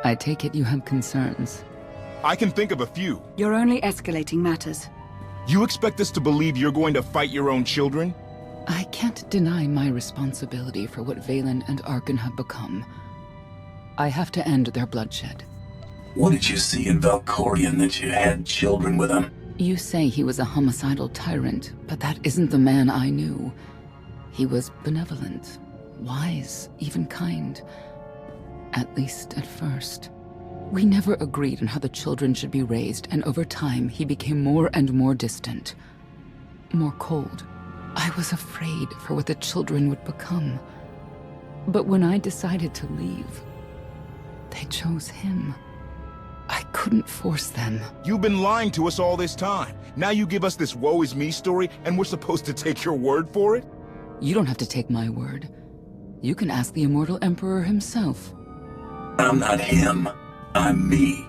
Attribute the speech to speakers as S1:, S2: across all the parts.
S1: I take it you have concerns.
S2: I can think of a few.
S3: You're only escalating matters.
S2: You expect us to believe you're going to fight your own children?
S1: I can't deny my responsibility for what Valen and Arkan have become. I have to end their bloodshed.
S4: What did you see in Valkorion that you had children with him?
S1: You say he was a homicidal tyrant, but that isn't the man I knew. He was benevolent, wise, even kind. At least at first. We never agreed on how the children should be raised, and over time he became more and more distant. More cold. I was afraid for what the children would become. But when I decided to leave, they chose him. I couldn't force them.
S2: You've been lying to us all this time. Now you give us this woe is me story, and we're supposed to take your word for it?
S1: You don't have to take my word. You can ask the Immortal Emperor himself.
S4: I'm not him. I'm me.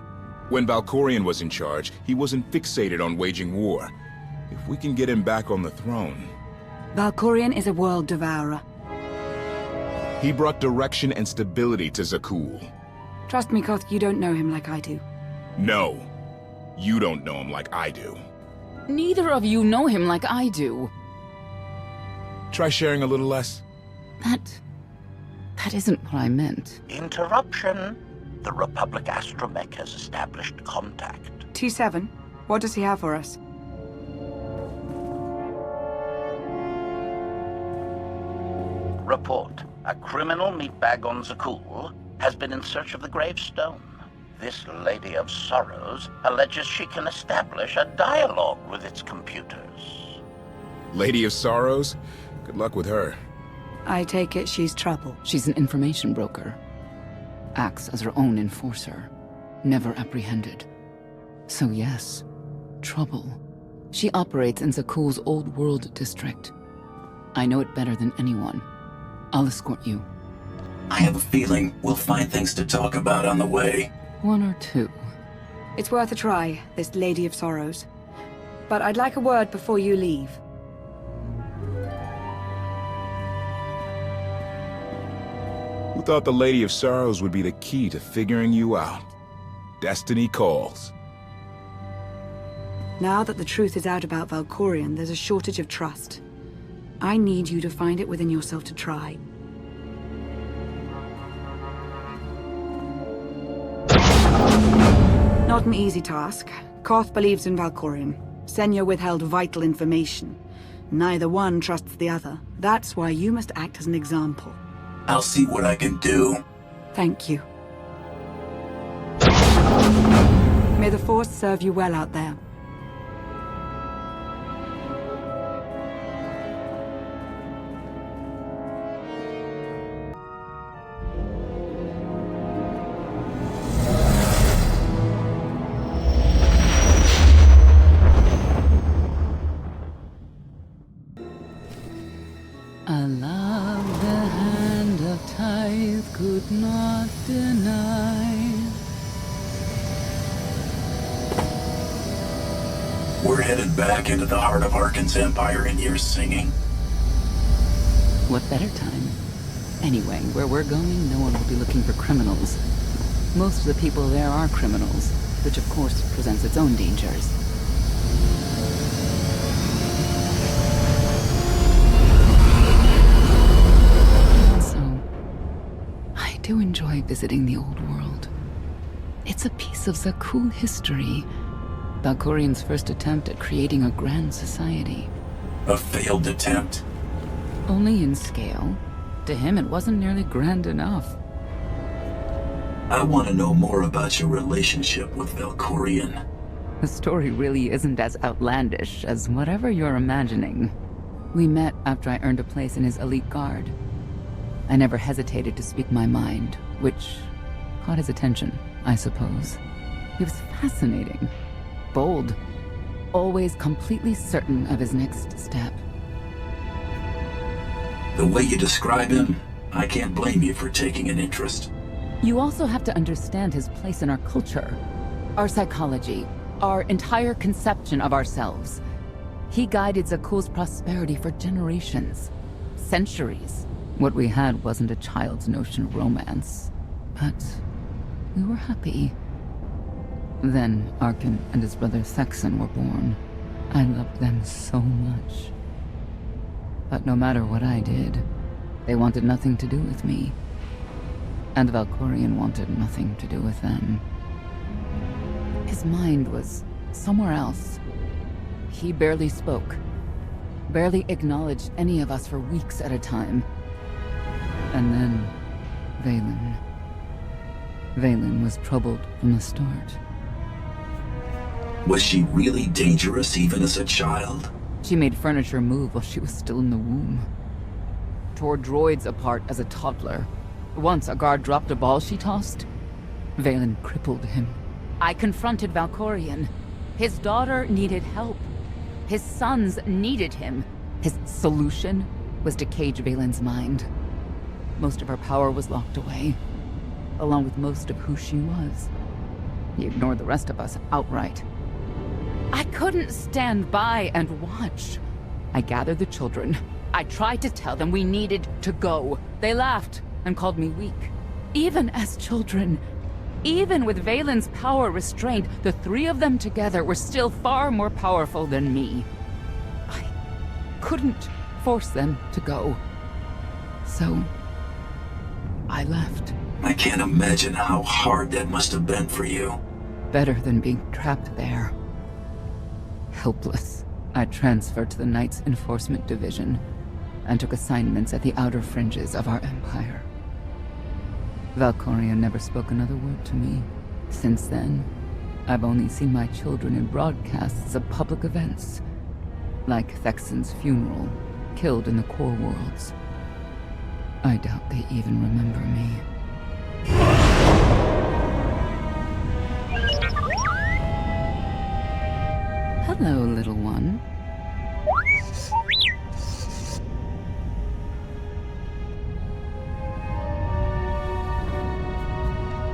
S2: When Valkorion was in charge, he wasn't fixated on waging war. If we can get him back on the throne...
S3: Valkorion is a world devourer.
S2: He brought direction and stability to Zakuul.
S3: Trust me, Koth, you don't know him like I do.
S2: No. You don't know him like I do.
S1: Neither of you know him like I do.
S2: Try sharing a little less.
S1: That isn't what I meant.
S5: Interruption. The Republic astromech has established contact.
S3: T7, what does he have for us?
S5: Report. A criminal meatbag on Zakuul has been in search of the gravestone. This Lady of Sorrows alleges she can establish a dialogue with its computers.
S2: Lady of Sorrows? Good luck with her.
S3: I take it she's trouble.
S1: She's an information broker. Acts as her own enforcer. Never apprehended. So yes, trouble. She operates in Zakuul's Old World district. I know it better than anyone. I'll escort you.
S4: I have a feeling we'll find things to talk about on the way.
S1: One or two.
S3: It's worth a try, this Lady of Sorrows. But I'd like a word before you leave.
S2: Who thought the Lady of Sorrows would be the key to figuring you out? Destiny calls.
S3: Now that the truth is out about Valkorion, there's a shortage of trust. I need you to find it within yourself to try. Not an easy task. Koth believes in Valkorion. Senya withheld vital information. Neither one trusts the other. That's why you must act as an example.
S4: I'll see what I can do.
S3: Thank you. May the Force serve you well out there.
S1: I love the hand of tithe could not deny.
S4: We're headed back into the heart of Arkan's empire and you're singing.
S1: What better time? Anyway, where we're going, no one will be looking for criminals. Most of the people there are criminals, which of course presents its own dangers. I do enjoy visiting the old world. It's a piece of Zakuul history. Valkorion's first attempt at creating a grand society.
S4: A failed attempt.
S1: Only in scale. To him, it wasn't nearly grand enough.
S4: I want to know more about your relationship with Valkorion.
S1: The story really isn't as outlandish as whatever you're imagining. We met after I earned a place in his elite guard. I never hesitated to speak my mind, which caught his attention, I suppose. He was fascinating, bold, always completely certain of his next step.
S4: The way you describe him, I can't blame you for taking an interest.
S1: You also have to understand his place in our culture, our psychology, our entire conception of ourselves. He guided Zakuul's prosperity for generations, centuries. What we had wasn't a child's notion of romance, but We were happy. Then Arkin and his brother Saxon were born. I loved them so much. But no matter what I did, they wanted nothing to do with me. And Valkorion wanted nothing to do with them. His mind was somewhere else. He barely spoke. Barely acknowledged any of us for weeks at a time. And then, Vaylin. Vaylin was troubled from the start.
S4: Was she really dangerous even as a child?
S1: She made furniture move while she was still in the womb. Tore droids apart as a toddler. Once a guard dropped a ball she tossed. Vaylin crippled him. I confronted Valkorion. His daughter needed help. His sons needed him. His solution was to cage Vaylin's mind. Most of her power was locked away, along with most of who she was. He ignored the rest of us outright. I couldn't stand by and watch. I gathered the children. I tried to tell them we needed to go. They laughed and called me weak. Even as children, even with Vaylin's power restrained, the three of them together were still far more powerful than me. I couldn't force them to go. So, I left.
S4: I can't imagine how hard that must have been for you.
S1: Better than being trapped there. Helpless, I transferred to the Knights Enforcement Division and took assignments at the outer fringes of our empire. Valkorion never spoke another word to me. Since then, I've only seen my children in broadcasts of public events, like Thexen's funeral, killed in the Core Worlds. I doubt they even remember me. Hello, little one.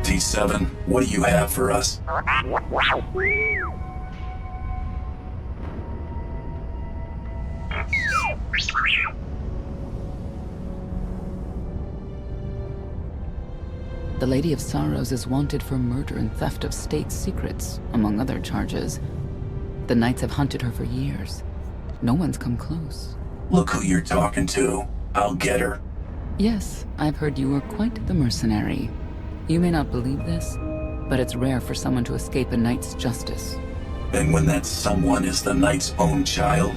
S4: T7, what do you have for us?
S1: The Lady of Sorrows is wanted for murder and theft of state secrets, among other charges. The Knights have hunted her for years. No one's come close.
S4: Look who you're talking to. I'll get her.
S1: Yes, I've heard you were quite the mercenary. You may not believe this, but it's rare for someone to escape a knight's justice.
S4: And when that someone is the knight's own child?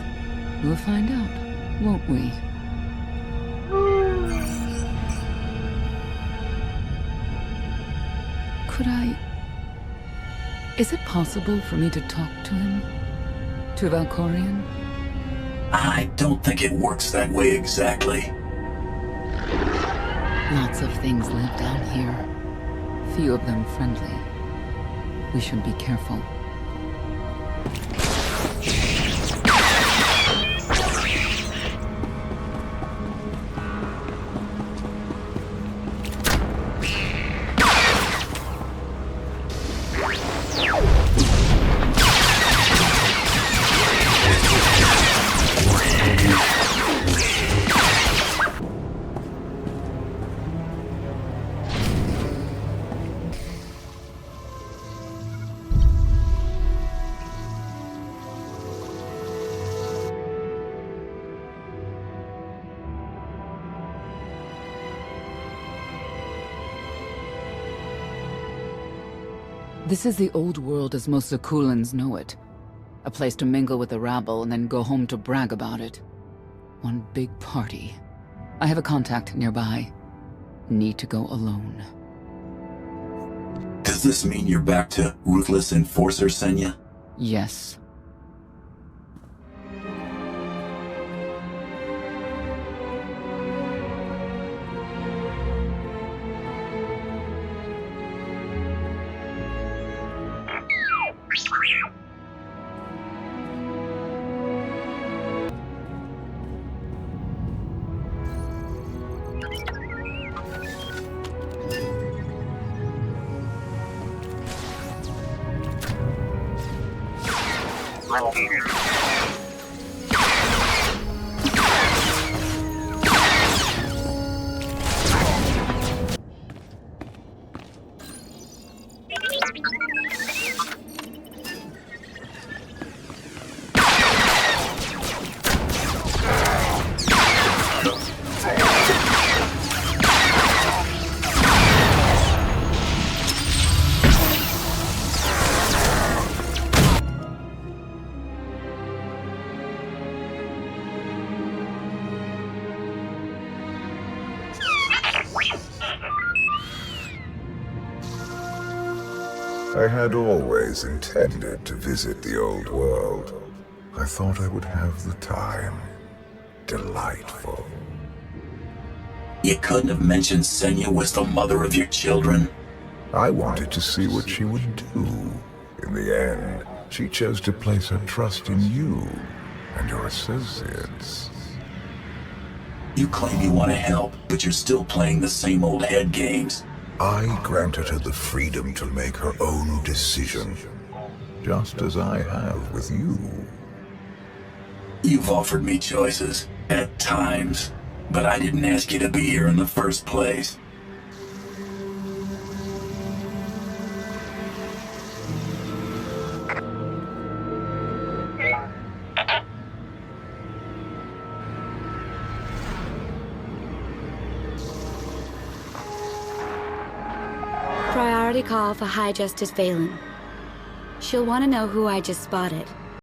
S1: We'll find out, won't we? Could I... Is it possible for me to talk to him? To Valkorion?
S4: I don't think it works that way exactly.
S1: Lots of things live down here. Few of them friendly. We should be careful. This is the old world as most Zakuulans know it. A place to mingle with the rabble and then go home to brag about it. One big party. I have a contact nearby. Need to go alone.
S4: Does this mean you're back to ruthless enforcer, Senya?
S1: Yes.
S6: I had always intended to visit the old world. I thought I would have the time. Delightful.
S4: You couldn't have mentioned Senya was the mother of your children?
S6: I wanted to see what she would do. In the end, she chose to place her trust in you and your associates.
S4: You claim you want to help, but you're still playing the same old head games.
S6: I granted her the freedom to make her own decision, just as I have with you.
S4: You've offered me choices, at times, but I didn't ask you to be here in the first place.
S7: Priority call for High Justice Valen. She'll want to know who I just spotted.